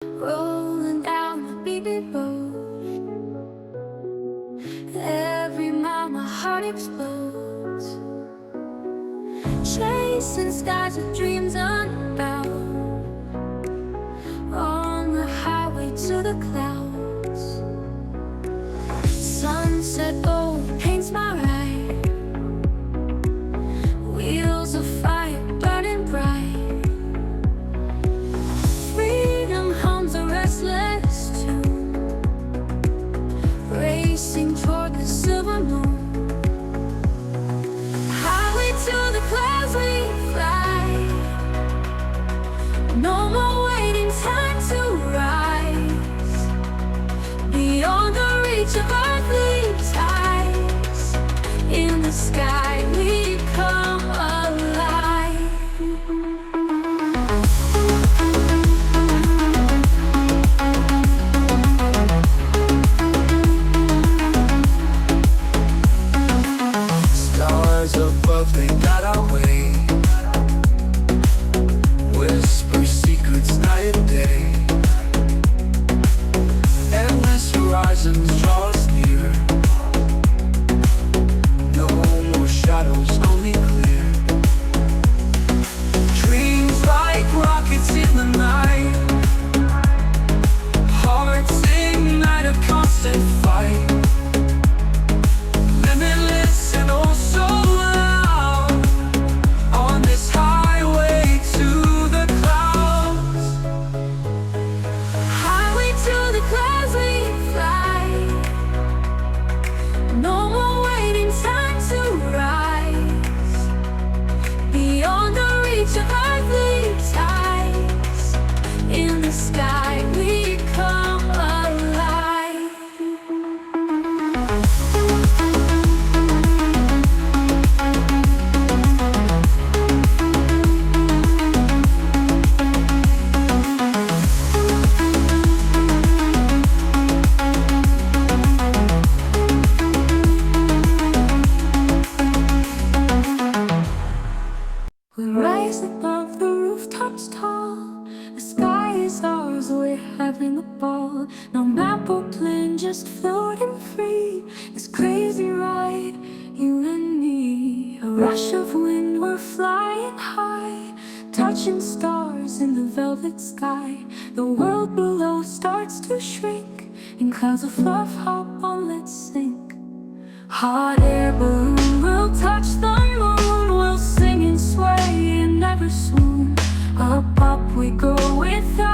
Rolling down the beat road, every mile my heart explodes, chasing skies with dreams unbound, on the highway to the clouds. Sunset gold paints my ride, wheels of fire burning bright. Racing toward the silver moon, highway to the clouds we fly. No more waiting, time to rise, beyond the reach of earthly ties. In the sky we come alive. Above, they got our way, whisper secrets night and day. Endless horizons draw us near, no more shadows, only clear. Dreams like rockets in the night, hearts ignite a constant fight. Limitless and oh so sky we come alive. We rise above the rooftops tall, the sky is ours, we're having a ball. No map or plan, just floating free. This crazy ride, you and me. A rush of wind, we're flying high, touching stars in the velvet sky. The world below starts to shrink, in clouds of love, hop on, let's sink. Hot air balloon, we'll touch the moon. We'll sing and sway and never swoon. Up, up we go without